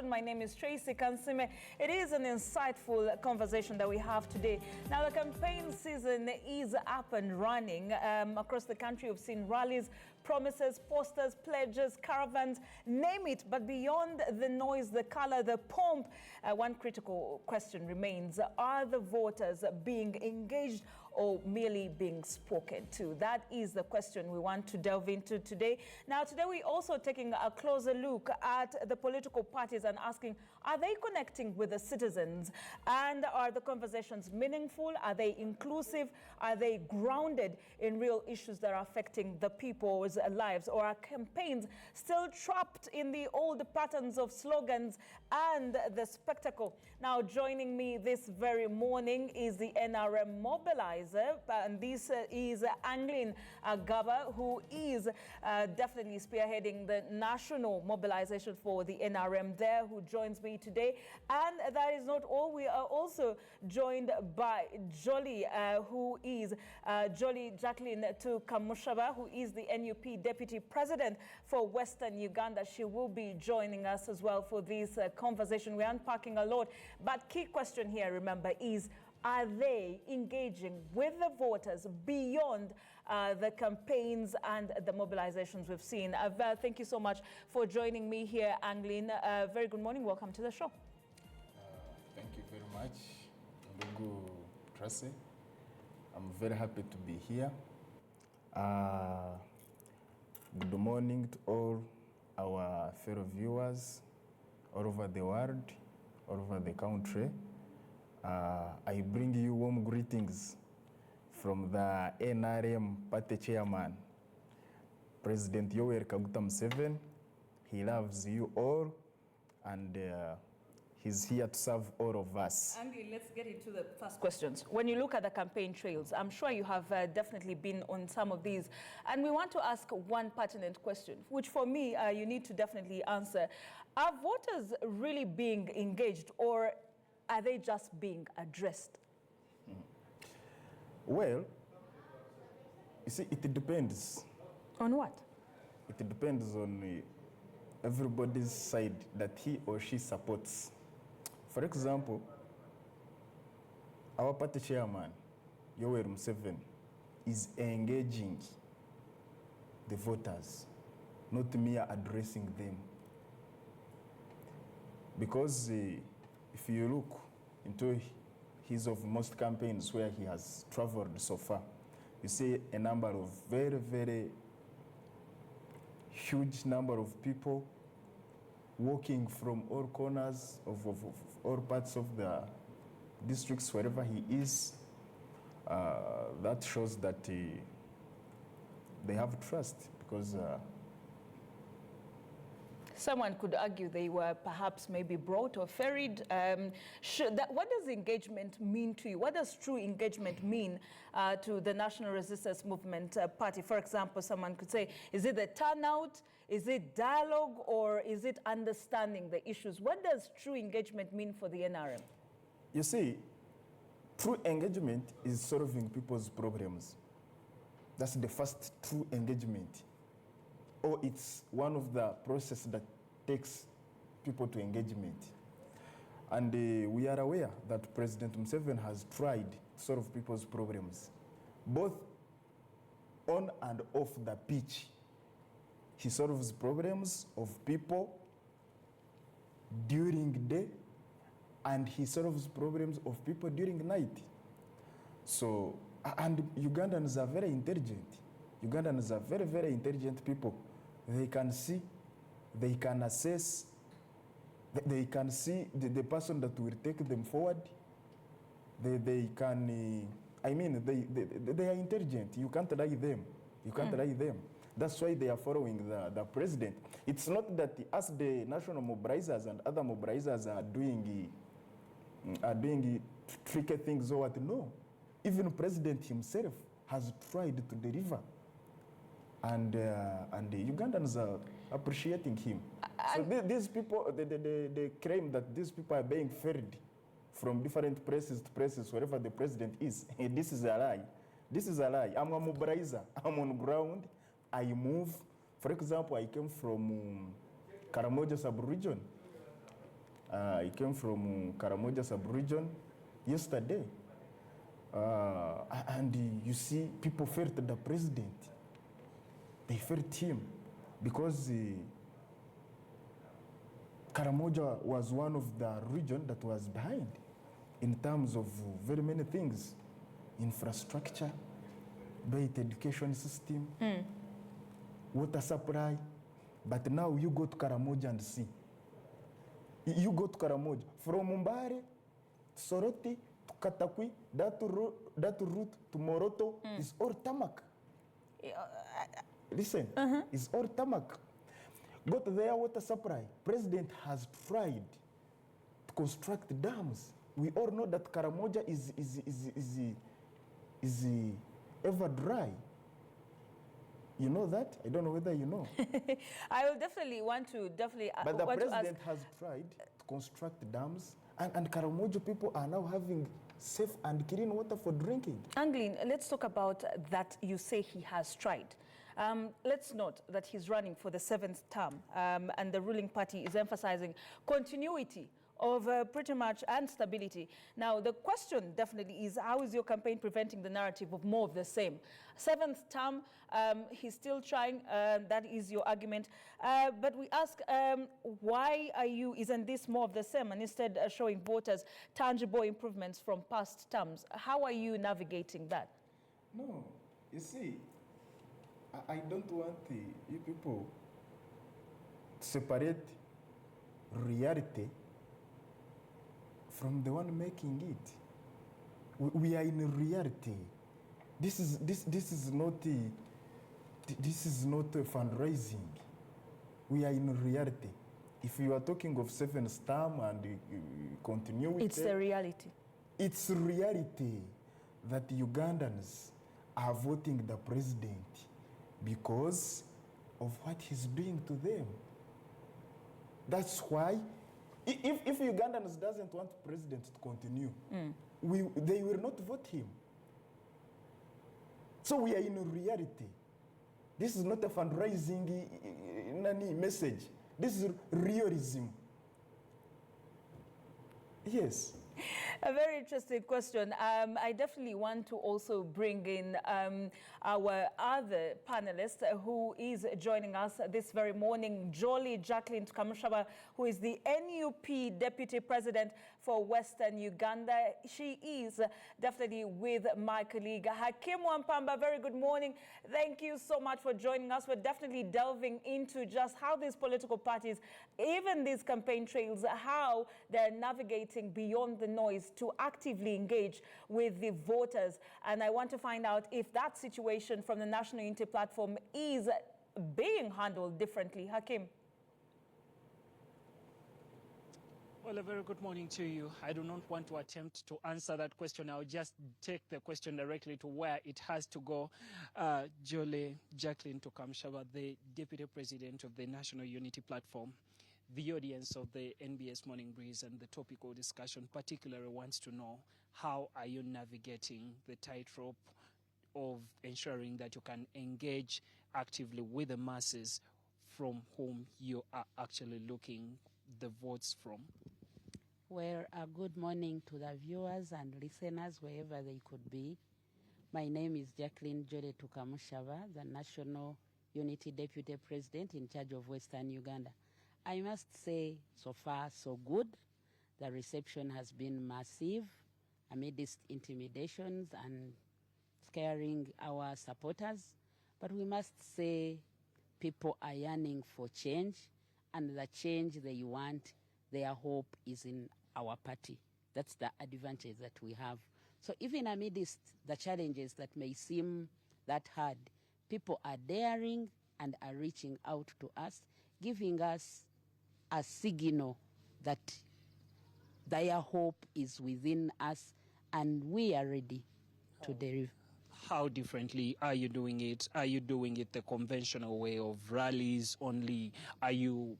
microphone. My name is Tracy Kansime. It is an insightful conversation that we have today. Now, the campaign season is up and running. Across the country, we've seen rallies, promises, posters, pledges, caravans, name it. But beyond the noise, the color, the pomp, one critical question remains. Are the voters being engaged or merely being spoken to? That is the question we want to delve into today. Now, today we're also taking a closer look at the political parties and asking, are they connecting with the citizens? And are the conversations meaningful? Are they inclusive? Are they grounded in real issues that are affecting the people's lives? Or are campaigns still trapped in the old patterns of slogans and the spectacle? Now, joining me this very morning is the NRM mobilizer, and this is Anglin Gaba, who is definitely spearheading the national mobilization for the NRM there, who joins me today. And that is not all. We are also joined by Jolly, who is Jolly Jacqueline Tukamushaba, who is the NUP Deputy President for Western Uganda. She will be joining us as well for this conversation. We're unpacking a lot. But key question here, remember, is are they engaging with the voters beyond the campaigns and the mobilizations we've seen? Thank you so much for joining me here, Anglin. Very good morning. Welcome to the show. Thank you very much, Ndugu Tracy. I'm very happy to be here. Good morning to all our fellow viewers all over the world, all over the country. I bring you warm greetings from the NRM party chairman, President Yoweri Kaguta Museveni. He loves you all, and he's here to serve all of us. Andy, let's get into the first questions. When you look at the campaign trails, I'm sure you have definitely been on some of these. And we want to ask one pertinent question, which for me, you need to definitely answer. Are voters really being engaged, or are they just being addressed? Well, you see, it depends. On what? It depends on everybody's side that he or she supports. For example, our party chairman, Yoweri Museveni, is engaging the voters, not mere addressing them. Because if you look into his of most campaigns where he has traveled so far, you see a number of very, very huge number of people walking from all corners of all parts of the districts, wherever he is. That shows that they have trust, because someone could argue they were perhaps maybe brought or ferried. What does engagement mean to you? What does true engagement mean to the National Resistance Movement Party? For example, someone could say, is it the turnout? Is it dialogue? Or is it understanding the issues? What does true engagement mean for the NRM? You see, true engagement is solving people's problems. That's the first true engagement. Or it's one of the processes that takes people to engagement. And we are aware that President Museveni has tried to solve people's problems, both on and off the pitch. He solves problems of people during the day, and he solves problems of people during the night. So, and Ugandans are very intelligent. Ugandans are very, very intelligent people. They can see, they can assess, they can see the person that will take them forward. They can, they are intelligent. You can't lie them. You can't lie them. That's why they are following the president. It's not that us, the national mobilizers and other mobilizers, are doing tricky things or what. No. Even the president himself has tried to deliver. And the Ugandans are appreciating him. So these people, they claim that these people are being ferried from different places to places wherever the president is. This is a lie. This is a lie. I'm a mobilizer. I'm on ground. I move. For example, I came from Karamoja sub-region. I came from Karamoja sub-region yesterday. And you see, people felt the president. They felt him because Karamoja was one of the region that was behind in terms of very many things. Infrastructure, great education system, water supply. But now you go to Karamoja and see. You go to Karamoja, from Mbare, Soroti, to Katakwi, that route to Moroto is all tarmac. Listen, it's all tarmac. Got their water supply. President has tried to construct dams. We all know that Karamoja is ever dry. You know that? I don't know whether you know. I will definitely want to But the president has tried to construct dams, and Karamoja people are now having safe and clean water for drinking. Anglin, let's talk about that. You say he has tried. Let's note that he's running for the 7th term, and the ruling party is emphasizing continuity of pretty much and stability. Now, the question definitely is, how is your campaign preventing the narrative of more of the same? 7th term, he's still trying, that is your argument. But we ask, why isn't this more of the same, and instead showing voters tangible improvements from past terms? How are you navigating that? No, you see, I don't want you people to separate reality from the one making it. We are in reality. This is not a fundraising. We are in reality. If you are talking of 7th term and continuity, it's the reality. It's reality that Ugandans are voting the president because of what he's doing to them. That's why. If Ugandans doesn't want president to continue, they will not vote him. So we are in reality. This is not a fundraising message. This is realism. Yes. A very interesting question. I definitely want to also bring in our other panelist who is joining us this very morning, Jacqueline Tukamushaba, who is the NUP Deputy President for Western Uganda. She is definitely with my colleague, Hakim Wampamba. Very good morning. Thank you so much for joining us. We're definitely delving into just how these political parties, even these campaign trails, how they're navigating beyond the noise to actively engage with the voters. And I want to find out if that situation from the National Unity Platform is being handled differently. Hakim. Well, a very good morning to you. I do not want to attempt to answer that question. I'll just take the question directly to where it has to go. Jacqueline Tukamushaba, the Deputy President of the National Unity Platform. The audience of the NBS Morning Breeze and the topical discussion particularly wants to know, how are you navigating the tightrope of ensuring that you can engage actively with the masses from whom you are actually looking the votes from? Well, good morning to the viewers and listeners wherever they could be. My name is Jacqueline Jode Tukamushaba, the National Unity Deputy President in charge of Western Uganda. I must say, so far, so good. The reception has been massive amidst intimidations and scaring our supporters. But we must say people are yearning for change, and the change they want, their hope is in our party. That's the advantage that we have. So even amidst the challenges that may seem that hard, people are daring and are reaching out to us, giving us a signal that their hope is within us and we are ready to deliver. How differently are you doing it? Are you doing it the conventional way of rallies only? Are you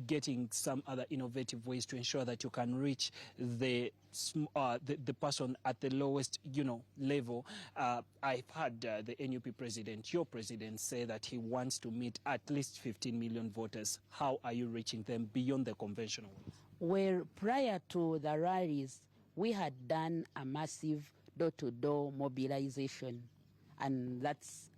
getting some other innovative ways to ensure that you can reach the person at the lowest, level. I've heard the NUP president, your president, say that he wants to meet at least 15 million voters. How are you reaching them beyond the conventional ones? Well, prior to the rallies, we had done a massive door-to-door mobilization, and that's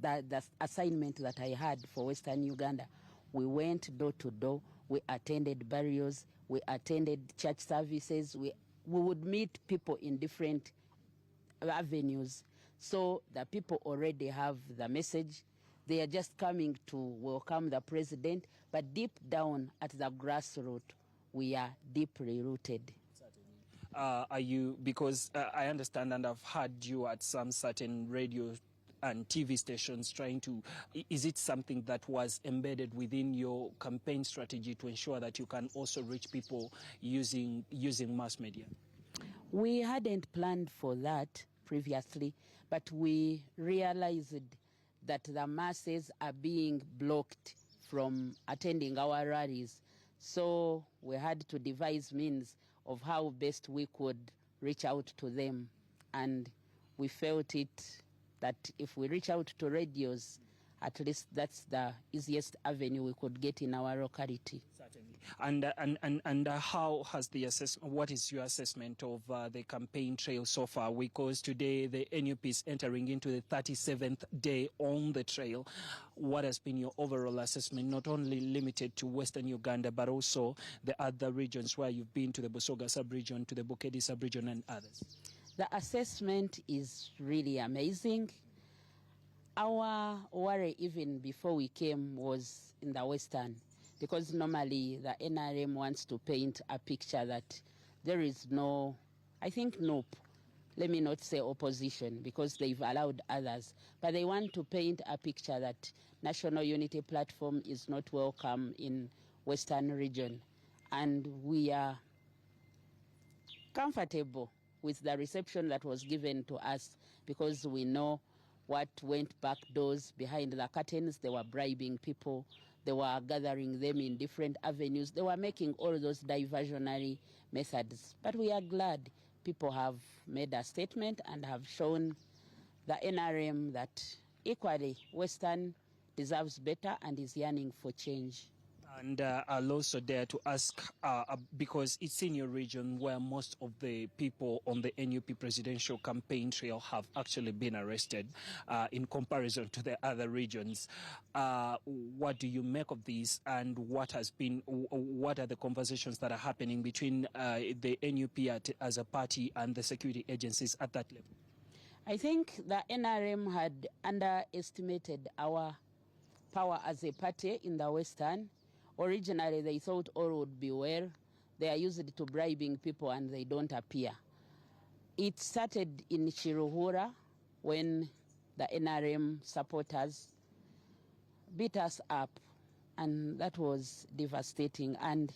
the assignment that I had for Western Uganda. We went door to door, we attended burials, we attended church services, we would meet people in different avenues. So the people already have the message. They are just coming to welcome the president, but deep down at the grassroots, we are deeply rooted. Are you, because I understand and I've heard you at some certain radio and TV stations trying to, is it something that was embedded within your campaign strategy to ensure that you can also reach people using mass media? We hadn't planned for that previously, but we realized that the masses are being blocked from attending our rallies. So we had to devise means of how best we could reach out to them. And we felt it that if we reach out to radios, at least that's the easiest avenue we could get in our locality. Certainly. And how has the what is your assessment of the campaign trail so far? Because today the NUP is entering into the 37th day on the trail. What has been your overall assessment, not only limited to Western Uganda, but also the other regions where you've been, to the Busoga sub-region, to the Bukedi sub-region and others? The assessment is really amazing. Our worry even before we came was in the Western, because normally the NRM wants to paint a picture that there is no, let me not say opposition, because they've allowed others, but they want to paint a picture that National Unity Platform is not welcome in Western region. And we are comfortable with the reception that was given to us, because we know what went back doors behind the curtains. They were bribing people. They were gathering them in different avenues. They were making all those diversionary methods. But we are glad people have made a statement and have shown the NRM that equally Western deserves better and is yearning for change. And I'll also dare to ask, because it's in your region where most of the people on the NUP presidential campaign trail have actually been arrested in comparison to the other regions. What do you make of this, and what are the conversations that are happening between the NUP as a party and the security agencies at that level? I think the NRM had underestimated our power as a party in the Western. Originally, they thought all would be well. They are used to bribing people and they don't appear. It started in Chiruhura when the NRM supporters beat us up, and that was devastating. And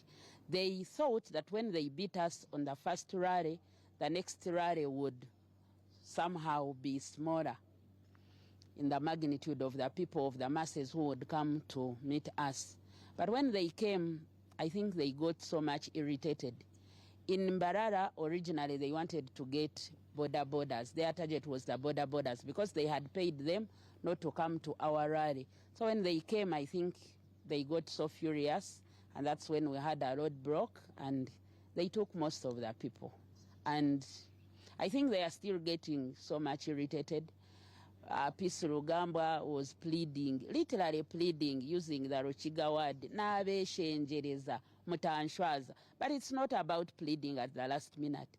they thought that when they beat us on the first rally, the next rally would somehow be smaller in the magnitude of the people, of the masses who would come to meet us. But when they came, I think they got so much irritated. In Mbarara, originally they wanted to get borders. Their target was the borders because they had paid them not to come to our rally. So when they came, I think they got so furious, and that's when we had a roadblock, and they took most of the people. And I think they are still getting so much irritated. Peace Rugambwa was pleading, literally pleading, using the Ruchiga word, "Nabeshenjereza mutanshwaza." But it's not about pleading at the last minute.